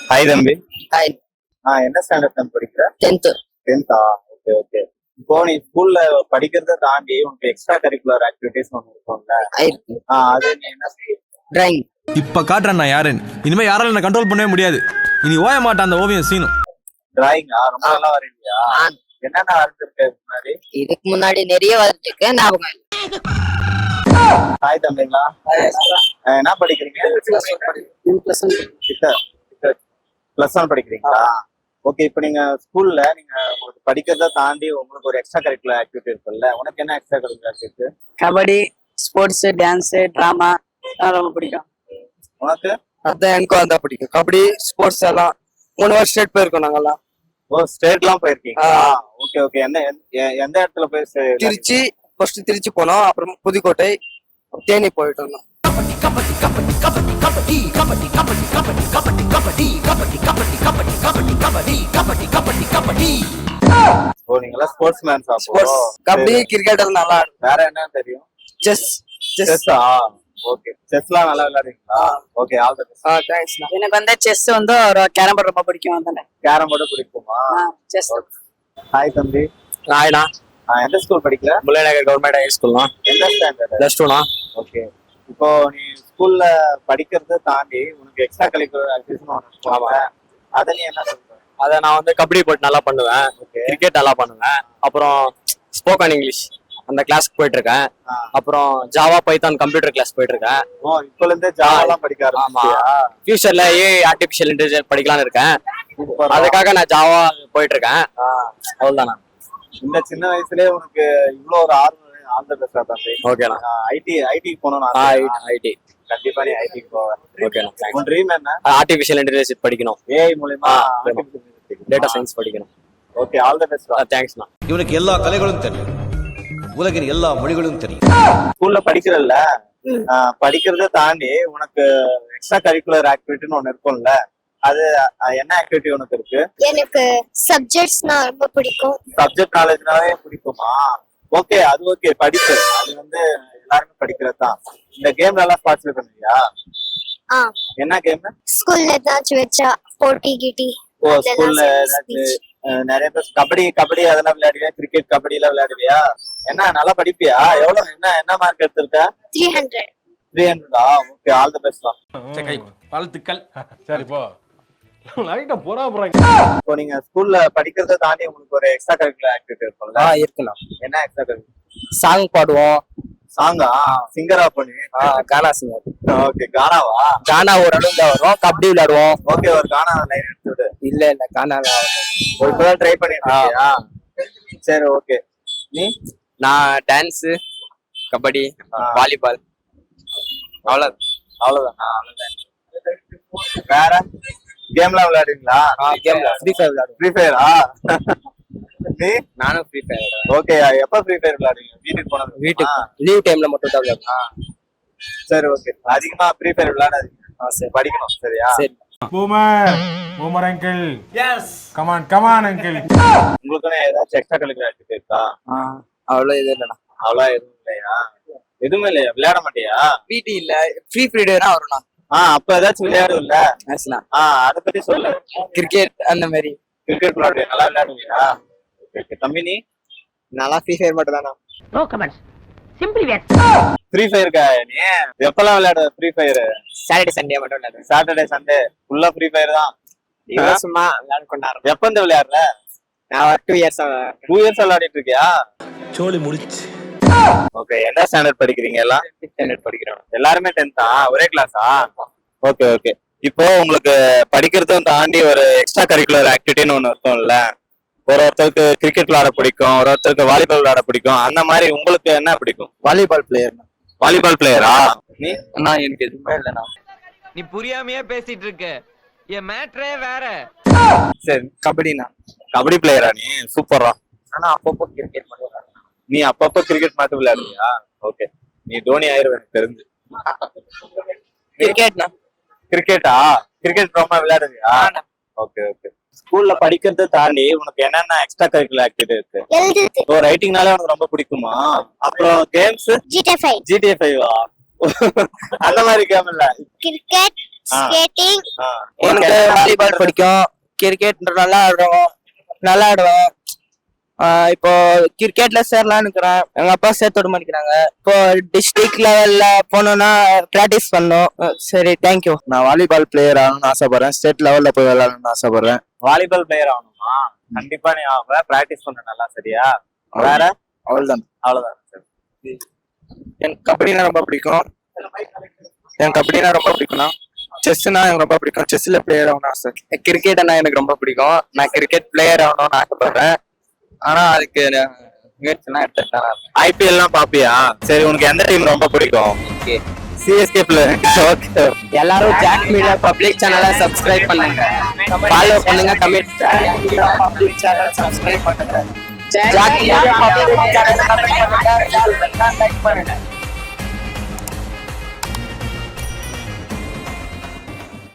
Hi தம்பி. Hi. என்ன standard தம்பி படிக்கிற? 10th. 10th. Okay okay. இப்போ நீ ஸ்கூல்ல படிக்கிறத தாண்டி உனக்கு எக்ஸ்ட்ரா கரிக்குலர் ஆக்டிவிட்டிஸ் ஒன்று இருக்கும்ல, அது நீ என்ன செய்ய? டிராயிங். இப்ப காட்டுறேன் நான் யாருன்னு. இனிமே யாரால என்ன கண்ட்ரோல் பண்ணவே முடியாது. இனி ஓய மாட்டான் அந்த ஓவியம் சீனும். டிராயிங்கா? ரொம்ப நல்லா வரையியா? என்னென்ன வரைஞ்சிருக்க முன்னாடி? இதுக்கு முன்னாடி நிறைய வரைஞ்சிருக்கேன், ஞாபகம் இல்லை. ஹாய் தம்பிங்களா. என்ன படிக்கிறீங்க? +1 படிக்கிறீங்களா? ஓகே. இப்போ நீங்க ஸ்கூல்ல நீங்க உங்களுக்கு படிக்கிறத தாண்டி உங்களுக்கு ஒரு எக்ஸ்ட்ரா கரிக்குலர் ஆக்டிவிட்டி இருக்குல்ல, உனக்கு என்ன extra curricular activity? Kabaddi, sports, dance, drama ரொம்ப பிடிக்கும். உனக்கு? அதான் எனக்கும் அதான் பிடிக்கும். கபடி, ஸ்போர்ட்ஸ் எல்லாம் 3 வருஷம் ஸ்டேட் போயிருக்கோம் நாங்கெல்லாம். ஓ, ஸ்டேட்லாம் போயிருக்கீங்களா? Okay okay. எந்த இடத்துல போய்? திருச்சி, ஃபர்ஸ்ட் திருச்சி போனோம், அப்புறம் புதுக்கோட்டை, தேனி போயிட்டு வந்தோம். ஓ, நீங்களா ஸ்போர்ட்ஸ் மேன்? கபடி, கிரிக்கெட் எல்லாம் நல்லா இருக்கும். வேற என்ன தெரியும்? செஸ். ஓகே. செஸ்லாம் நல்லா விளையாடுறீங்களா? Okay, all the best. Thanks. எனக்கு வந்து செஸ் வந்து ஒரு கேரம் போர்டு ரொம்ப பிடிக்கும். அதானே கேரம் போர்டு பிடிக்குமா? செஸ். ஹாய் தம்பி. ஹாய்ண்ணா. எந்த ஸ்கூல் படிக்கிற? முல்லைநகர் கவர்மெண்ட் ஹை ஸ்கூல்னா. எந்த ஸ்டாண்டர்ட்? +2ண்ணா. ஓகே. இப்போ நீ ஸ்கூல்ல படிக்கிறத தாண்டி உனக்கு எக்ஸ்ட்ரா கரிக்குலர் ஆக்டிவிட்டிஸ் ஒன்று இருக்கும்ல, அதை நீ என்ன சொல்ற? அதை நான் வந்து கபடி போட்டு நல்லா பண்ணுவேன், கிரிக்கெட் நல்லா பண்ணுவேன், அப்புறம் ஸ்போக்கன் இங்கிலீஷ் அந்த கிளாஸ்க்கு போயிட்டு இருக்கேன், அப்புறம் ஜாவா பைத்தான் கம்ப்யூட்டர் கிளாஸ் போயிட்டு இருக்கேன். இப்பல இருந்தே ஜாவாலாம் படிக்க ஆரம்பிச்சியா? ஃபியூச்சர்ல ஆர்டிபிஷியல் இன்டெலிஜென்ஸ் படிக்கலாம்னு இருக்கேன். அதுக்காக நான் ஜாவா போயிட்டு இருக்கேன். அவ்வளவுதானா? இந்த சின்ன வயசுலயே உனக்கு இவ்வளவு ஒரு ஆர்வம்? ஆல் தி பெஸ்ட் தம்பி. ஓகேண்ணா. ஐடி போகணும். ஐடி கண்டிப்பா நீ ஐடிக்கு போவ. ஓகேண்ணா. உன் ட்ரீம் என்ன? ஆர்டிபிஷியல் இன்டெலிஜென்ஸ் படிக்கணும், ஏஐ மூலமா டேட்டா சயின்ஸ் படிக்கணும். Okay, all the best. தேங்க்ஸ்ண்ணா. இவனுக்கு எல்லா கலைகளும் தெரியும், உலகின் எல்லா மொழிகளும் தெரியும். ஸ்கூல்ல படிக்கிறல்ல, படிக்கிறத தாண்டி உனக்கு எக்ஸ்ட்ரா கரிக்குலர் ஆக்டிவிட்டின்னு ஒண்ணு இருக்கும்ல, அது என்ன ஆக்டிவிட்டி உனக்கு இருக்கு? எனக்கு சப்ஜெக்ட்ஸ்னா ரொம்ப பிடிக்கும். சப்ஜெக்ட் நாலேஜ்னாவே பிடிக்குமா? ஓகே, அது ஓகே. படிப்பு அது வந்து எல்லாருமே படிக்கிறது தான். இந்த கேம்ல எல்லாம் பார்ட்டிசிபேட் பண்ணுவியா? என்ன கேம்? ஸ்கூல்ல ஏதாச்சும் வச்சா போட்டி கிட்டி. ஓ, ஸ்கூல்ல நிறைய பேர் கபடி அதெல்லாம் விளையாடுவியா? கிரிக்கெட், கபடி எல்லாம் விளையாடுவியா? என்ன நல்லா படிப்பியா? எவ்வளவு என்ன மார்க் எடுத்திருக்க? 300. 300? Okay, all the best. வாழ்த்துக்கள். சரி போ. லைட்டா போறா போறாங்க. இப்போ நீங்க ஸ்கூல்ல படிக்கிறத தாண்டி உங்களுக்கு ஒரு எக்ஸ்ட்ரா கரிக்குலர் ஆக்டிவிட்டி இருக்கும்ல, இருக்குண்ணா. என்ன எக்ஸ்ட்ரா கரிக்குலர்? சாங் பாடுவோம். சாங்கா? சிங்கரா பண்ணி? கானா சிங்கர். ஓகே. கானாவா? கானா ஓரளவு தான் வரும். கபடி விளையாடுவோம். ஓகே, ஒரு கானா லைன் எடுத்து விடு. இல்ல கானா இப்பதான் ட்ரை பண்ணிட்டு இருக்கியா? சரி, ஓகே. நீ? நான் டான்ஸ், கபடி, வாலிபால், அவ்வளவுதான். வேற கேம்லாம் விளையாடுவீங்களா? கேம்ல ஃப்ரீ ஃபயர் விளையாடுவோம். ஃப்ரீ ஃபயரா? நீ? நானும் ஃப்ரீ ஃபயர். ஓகே. எப்ப ஃப்ரீ ஃபயர் விளையாடுவீங்க? வீட்டுக்கு போனது? வீட்டுக்கு லீவ் டைம்ல மட்டும் தான் விளையாடுவோம். சரி, ஓகே. அதிகமா ஃப்ரீ ஃபயர் விளையாடாதீங்க. சரி, படிக்கணும். சரியா? சரி. Boomer uncle. Yes. Come on uncle. உங்களுக்கு ஏதாச்சும் எக்ஸ்ட்ரா கரிக்குலர் ஆக்டிவிட்டி இருக்கா? அவ்வளவு இது இல்லண்ணா. அவ்வளோ எதுவும் இல்லையா? எதுவுமே இல்லையா? விளையாட மாட்டியா? பிடி இல்ல, ஃப்ரீ பீரியடா வரும்ண்ணா. அப்ப ஏதாச்சும் விளையாடுவில்ல? அதை பத்தி சொல்லு. கிரிக்கெட் அந்த மாதிரி. கிரிக்கெட் விளையாடுவியா? நல்லா விளையாடுவியா? தம்பி, நீ? நல்லா ஃப்ரீ ஃபயர் மட்டும் தானா? நோ கமெண்ட்ஸ், சிம்பிளி வேர். ஃப்ரீ ஃபயர்க்கா நீ எப்பெல்லாம் விளையாடுற? ஃப்ரீ ஃபயர் சாட்டர்டே சண்டே மட்டும் விளையாடுறேன். சாட்டர்டே சண்டே ஃபுல்லா ஃப்ரீ ஃபயர் தான். இவன் சும்மா விளையாட கொண்டாடுறேன். எப்ப இருந்து விளையாடுற? நான் 2 இயர்ஸ் விளையாடிட்டு இருக்கியா? சோலி முடிச்சு. ஓகே. என்ன ஸ்டாண்டர்ட் படிக்கிறீங்க? எல்லாம் 5th ஸ்டாண்டர்ட் படிக்கிறோம். எல்லாருமே 10th? ஒரே கிளாஸா? Okay okay. இப்போ உங்களுக்கு படிக்கிறதும் தாண்டி ஒரு எக்ஸ்ட்ரா கரிக்குலர் ஆக்டிவிட்டின்னு ஒண்ணு இருக்கும்ல, ஒருத்தருக்கு கிரிக்கெட் விளையாட பிடிக்கும், ஒருத்தருக்கு வாலிபால் விளையாட பிடிக்கும். அந்த மாதிரி உங்களுக்கு என்ன பிடிக்கும்? Volleyball player. வாலிபால் பிளேயரா நீ? அண்ணா எனக்கு எதுவுமே இல்லைண்ணா. நீ புரியாமையே பேசிட்டு இருக்க, என் மேட்ரே வேற. சரி, கபடிண்ணா. கபடி பிளேயரா நீ? சூப்பரா. ஆனா அப்பப்போ கிரிக்கெட் மட்டும் விளையாடுறேன். நீ அப்பப்போ கிரிக்கெட் மட்டும் விளையாடுவியா? ஓகே. நீ தோனி ஆயிரம் எனக்கு தெரிஞ்சு. கிரிக்கெட்னா? கிரிக்கெட்டா? கிரிக்கெட் ரொம்ப விளையாடுவியா? Okay okay. ஸ்கூல்ல படிக்கிறத தாண்டி உனக்கு என்னென்ன எக்ஸ்ட்ரா கரிக்குலர் ஆக்டிவிட்டி இருக்கு? எழுதுறது. ஓ, ரைட்டிங்னாலே உனக்கு ரொம்ப பிடிக்குமா? அப்புறம் கேம்ஸ்? GTA 5. GTA 5 அந்த மாதிரி கேம் இல்ல, கிரிக்கெட், ஸ்கேட்டிங். எனக்கு வாலிபால் பிடிக்கும். கிரிக்கெட் நல்லா ஆடுவேன். இப்போ கிரிக்கெட்ல சேரலாம்னு இருக்கிறேன். எங்க அப்பா சேர்த்து விட மாட்டேங்கிறாங்க. இப்போ டிஸ்ட்ரிக்ட் லெவல்ல போனோம்னா பிராக்டிஸ் பண்ணோம். சரி, தேங்க்யூ. நான் வாலிபால் பிளேயர் ஆகணும்னு ஆசைப்படுறேன். ஸ்டேட் லெவல்ல போய் விளையாடணும்னு ஆசைப்படுறேன். வாலிபால் பிளேயர் ஆகணுமா? கண்டிப்பா நீ ஆக பிராக்டிஸ் பண்ண நல்லா. சரியா? வேற? அவ்வளவுதான். எனக்கு கபடினா ரொம்ப பிடிக்கும். செஸ்னா எனக்கு ரொம்ப பிடிக்கும். செஸ்ல பிளேயர் ஆகணும்னு ஆசை. கிரிக்கெட்னா எனக்கு ரொம்ப பிடிக்கும். நான் கிரிக்கெட் பிளேயர் ஆகணும்னு ஆசைப்படுறேன். ஆனா அதுக்கு முயற்சினா எடுத்துட்டேன். ஐபிஎல் எல்லாம் பாப்பியா? சரி, உனக்கு எந்த டீம் ரொம்ப பிடிக்கும்? CSK player. ஓகே. எல்லாரும் ஜாக் மீடியா பப்ளிக் சேனலை சப்ஸ்கிரைப் பண்ணுங்க, ஃபாலோ பண்ணுங்க, கமெண்ட் பப்ளிக் சேனல் சப்ஸ்கிரைப் பண்ணுங்க. ஜாக் மீடியா பப்ளிக் சேனலை லைக் பண்ணுங்க.